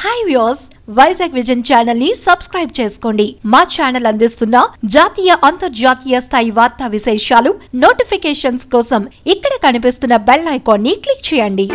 Hi viewers, Vizag vision channel ని subscribe చేసుకోండి. మా ఛానల్ అందిస్తున్న జాతీయ అంతర్జాతీయ స్థాయి వార్తా విశేషాలు నోటిఫికేషన్స్ కోసం ఇక్కడ కనిపిస్తున్న బెల్ ఐకాన్ ని క్లిక్ చేయండి.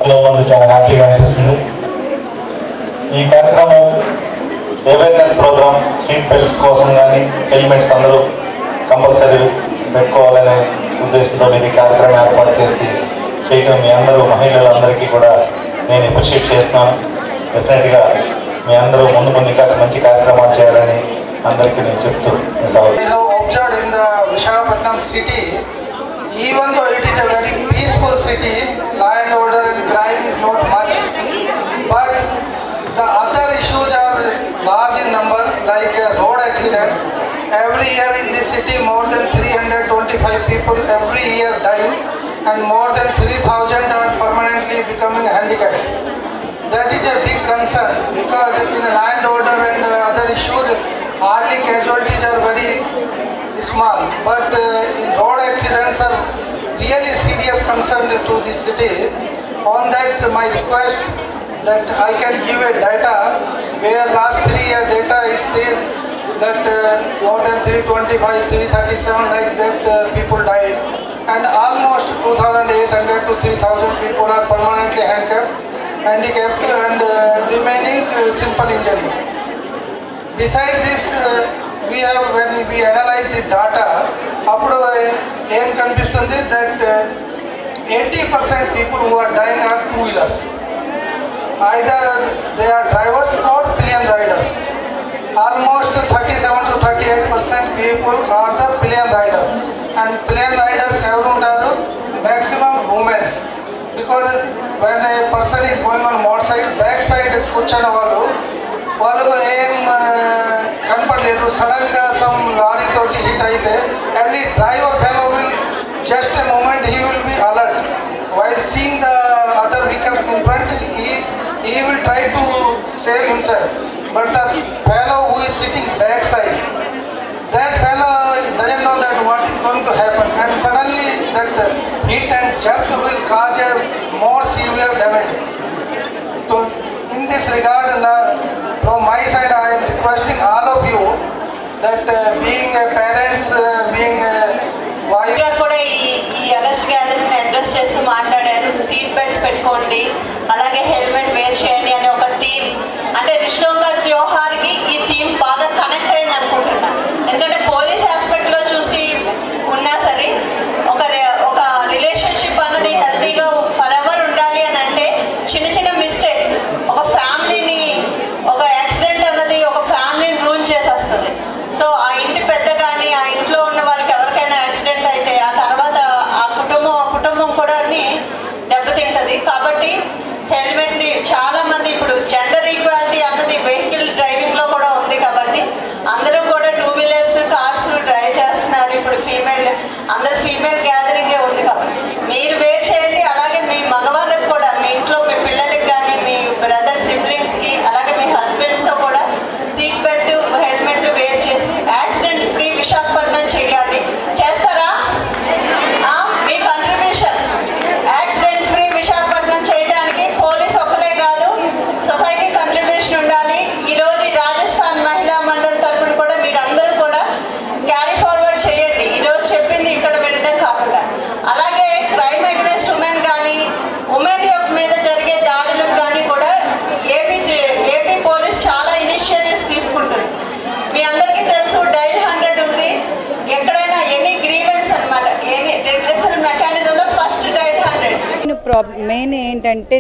కార్యక్రమంలో ఉంది, చాలా హ్యాపీగా అనిపిస్తుంది. ఈ కార్యక్రమం అవేర్నెస్ ప్రోగ్రామ్, సీట్ బెల్ట్స్ కోసం కానీ హెల్మెట్స్ అందరూ కంపల్సరీ పెట్టుకోవాలనే ఉద్దేశంతో మీరు ఈ కార్యక్రమం ఏర్పాటు చేయడం మీ అందరూ మహిళలందరికీ కూడా నేను అప్రిషియేట్ చేస్తున్నాను. డెఫినెట్గా మీ అందరూ ముందు ఇంకా మంచి కార్యక్రమాలు చేయాలని అందరికీ నేను చెప్తూ observed in the Visakhapatnam city, even though it is a very peaceful city, law and order and crime is not much, but the other issues are large in number, like road accident. Every year in this city more than 325 people every year die, and more than 3,000 are permanently becoming handicapped. That is a big concern, because in law and order and other issues, hardly casualties are very small, but in road accidents are really serious concern to this city. On that, my request that I can give a data where last 3 year data it says that more than 325, 337 like that people died, and almost 2,800 to 3,000 people are permanently handicapped and remaining simple injury. Besides this, we have, when we analyze the data, appudu em kanipistundi that 80% people who are dying are two-wheelers. Either they are drivers or pillion riders. Almost 37 to 38% people are the pillion riders. And pillion riders evaru untaru? Maximum women. Because when a person is going on motorcycle, back side kuchana వాళ్ళు ఏం కనపడలేదు, సడన్గా some lorry తోటి hit అయితే early driver fellow will just a moment he will be alert while seeing the other vehicles in front he will try to save himself, but the fellow who is sitting back side, that fellow doesn't know that what is going to happen, and suddenly that hit and jerk will cause a more severe damage. So in this regard, from my side I am requesting all of you that being a parents, being a wife, ఈ August gathering address చేస్తూ మాట్లాడారు. Seat belt పెట్టుకోండి, అలాగే helmet wear చేయండి అనే ఒక theme. అంటే రిష్టంగా త్యోహార్కి ఈ థీమ్ బాగా కనెక్ట్ అయింది అనుకుంటున్నా. ఎందుకంటే పోలీస్ ఆస్పెక్ట్లో చూసి ఉన్నా సరే ఒక రిలేషన్షిప్ అన్నది హెల్తీగా ఫర్ ఎవర్ ఉండాలి అని అంటే చిన్న చిన్న మిస్టేక్స్ ఒక ఫ్యామిలీని, ఒక యాక్సిడెంట్ అన్నది ఒక ఫ్యామిలీని రూన్ చేసేస్తుంది. సో ఆ ఇంటి పెద్ద కానీ ఆ ఇంట్లో ఉన్న వాళ్ళకి ఎవరికైనా యాక్సిడెంట్ అయితే ఆ తర్వాత ఆ కుటుంబం కూడా దెబ్బతింటది. కాబట్టి హెల్మెట్ని చాలా మంది ఇప్పుడు జెండర్ ఈక్వాలిటీ అన్నది వెహికల్ డ్రైవింగ్లో కూడా ఉంది. కాబట్టి అందరూ కూడా టూ వీలర్స్, కార్స్ డ్రైవ్ చేస్తున్నారు. ఇప్పుడు అందరు ఫీమేల్ గ్యాదరింగే ఉంది. కాబట్టి మీరు వేర్ చేయండి. అలాగే మీ మగవాళ్ళకి కూడా, మీ ఇంట్లో మీ పిల్లలకి కానీ, మీ బ్రదర్ సిబ్లింగ్స్కి, అలాగే మీ హస్బెండ్స్తో కూడా సీట్ బెల్ట్, హెల్మెట్ వేర్ చేసి యాక్సిడెంట్ ఫ్రీ విశాఖపట్నం చేయాలి. చేస్తారా? మీ కంట్రిబ్యూషన్ యాక్సిడెంట్ ఫ్రీ విశాఖపట్నం చేయడానికి పోలీస్ ఒక్కలే కాదు, సొసైటీ కంట్రిబ్యూషన్ ఉండాలి. ఈరోజు రాజస్థాన్ మహిళా మండలి తరఫున కూడా మీరందరూ కూడా క్యారీ ఫార్వర్డ్ చేయండి. ఈరోజు చెప్పింది ఇక్కడ వినడం కాకుండా, అలాగే క్రైమ్ అగైనెస్ట్ ఉమెన్ కానీ, ఉమెన్ మీద జరిగే దాడులకు కానీ కూడా ఏపీ పోలీస్ చాలా ఇనిషియేటివ్స్ తీసుకుంటుంది. మీ అందరికీ తెలుసు డైల్ 100 ఉంది. ఎక్కడైనా ఎనీ గ్రీవెన్స్ అనమాట, ఎనీ రిడ్రెసల్ మెకానిజంలో ఫస్ట్ డైల్ 100. మెయిన్ ఏంటంటే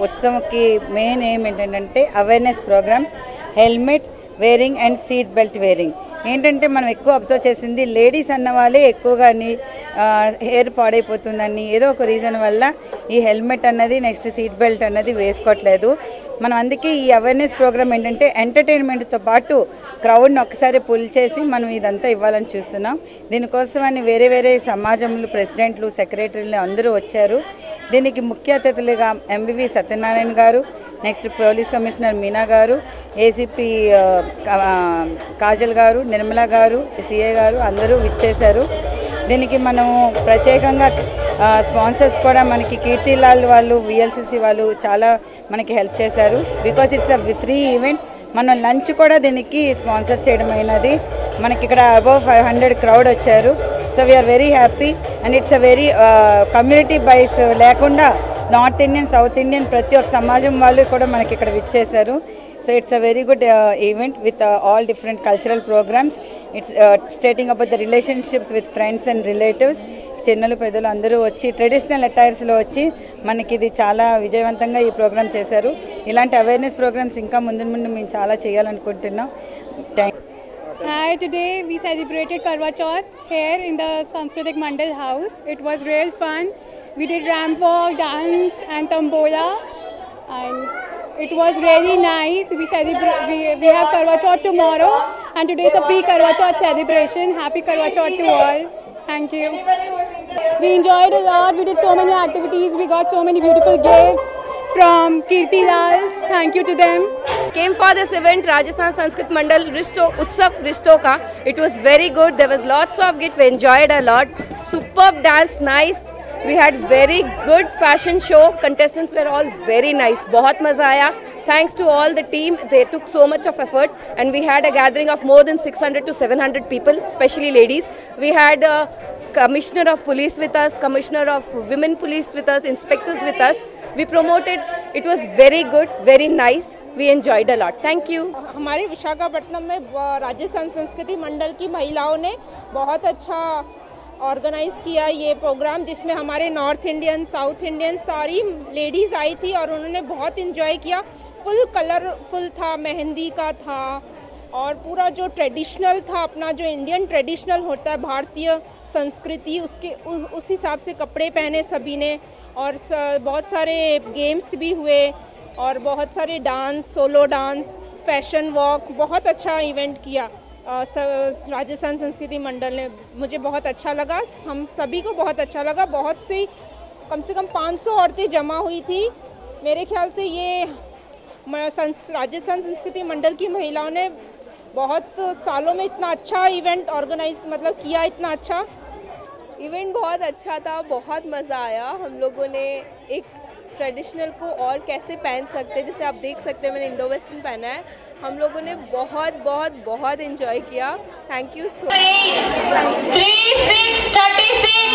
ఉత్సవంకి మెయిన్ ఏం ఏంటంటే awareness programme, helmet wearing and seat belt wearing. ఏంటంటే మనం ఎక్కువ అబ్జర్వ్ చేసింది లేడీస్ అన్న వాళ్ళే ఎక్కువగాని హెయిర్ పాడైపోతుందని ఏదో ఒక రీజన్ వల్ల ఈ హెల్మెట్ అన్నది, నెక్స్ట్ సీట్ బెల్ట్ అన్నది వేసుకోవట్లేదు. మనం అందుకే ఈ అవేర్నెస్ ప్రోగ్రామ్ ఏంటంటే ఎంటర్టైన్మెంట్తో పాటు క్రౌడ్ని ఒకసారి పుల్ చేసి మనం ఇదంతా ఇవ్వాలని చూస్తున్నాం. దీనికోసమని వేరే వేరే సమాజంలో ప్రెసిడెంట్లు, సెక్రటరీలు అందరూ వచ్చారు. దీనికి ముఖ్య అతిథులుగా ఎంవివి సత్యనారాయణ గారు, నెక్స్ట్ పోలీస్ కమిషనర్ మీనా గారు, ఏసీపీ కాజల్ గారు, నిర్మలా గారు, సిఏ గారు అందరూ విచ్చేశారు. దీనికి మనం ప్రత్యేకంగా స్పాన్సర్స్ కూడా మనకి కీర్తిలాల్ వాళ్ళు, విఎల్సిసి వాళ్ళు చాలా మనకి హెల్ప్ చేశారు. Because it's a free event. మనం లంచ్ కూడా దీనికి స్పాన్సర్ చేయడం అయినది. మనకి ఇక్కడ అబౌవ్ 500 క్రౌడ్ వచ్చారు. So we are very happy and it's a very community bias లేకుండా నార్త్ ఇండియన్, సౌత్ ఇండియన్ ప్రతి ఒక్క సమాజం వాళ్ళు కూడా మనకి ఇక్కడ విచ్చేశారు. So it's a very good event with all different cultural programs. It's stating about the relationships with friends and relatives. చిన్నలు పెద్దలు అందరూ వచ్చి ట్రెడిషనల్ అటైర్స్లో వచ్చి మనకి ఇది చాలా విజయవంతంగా ఈ ప్రోగ్రామ్ చేశారు. ఇలాంటి అవేర్నెస్ ప్రోగ్రామ్స్ ఇంకా ముందు మేము చాలా చేయాలనుకుంటున్నాం. Hi, today we celebrated Karwa Chauth here in the Sanskritik Mandal house. It was real fun. We did ramp walk, dance and tambola, and it was really nice. We have Karwa Chauth tomorrow, and today is a pre-Karwa Chauth celebration. Happy Karwa Chauth to all. Thank you. We enjoyed a lot. We did so many activities. We got so many beautiful gifts from Kirti Lals. Thank you to them. Came for this event, Rajasthan Sanskrit Mandal Utsav Rishto Ka. It was very good. There was lots of gifts. We enjoyed a lot. Superb dance, nice. We had very good fashion show. Contestants were all very nice. बहुत मज़ा आया. Thanks to all the team. They took so much of effort, and we had a gathering of more than 600 to 700 people, especially ladies. We had Commissioner of Police with us, Commissioner of Women Police with us, inspectors with us. We promoted. It was very good, very nice. We enjoyed a lot. Thank you. हमारे विशाखापट्टनम में राजस्थान संस्कृति मंडल की महिलाओं ने बहुत अच्छा organise किया ये प्रोग्राम, जिसमें हमारे नॉर्थ इंडियन, साउथ इंडियन सारी लेडीज़ आई थी और उन्होंने बहुत इन्जॉय किया. फुल कलरफुल था, मेहंदी का था, और पूरा जो ट्रेडिशनल था, अपना जो इंडियन ट्रेडिशनल होता है भारतीय संस्कृति, उसके उस हिसाब से कपड़े पहने सभी ने. और बहुत सारे गेम्स भी हुए और बहुत सारे dance, solo dance, fashion walk, बहुत अच्छा इवेंट किया राजस्थान संस्कृति मंडल ने. मुझे बहुत अच्छा लगा, हम सभी को बहुत अच्छा लगा. बहुत सी कम से कम 500 औरतें जमा हुई थी. मेरे ख्याल से ये राजस्थान संस्कृति मंडल की महिलाओं ने बहुत सालों में इतना अच्छा इवेंट ऑर्गेनाइज किया. इतना अच्छा इवेंट बहुत अच्छा था, बहुत मज़ा आया. हम लोगों ने एक ट्रेडिशनल को और कैसे पहन सकते हैं, जैसे आप देख सकते हैं मैंने इंडो वेस्टर्न पहना है. हम लोगों ने बहुत बहुत बहुत एंजॉय किया. Thank you so much. 3 6 36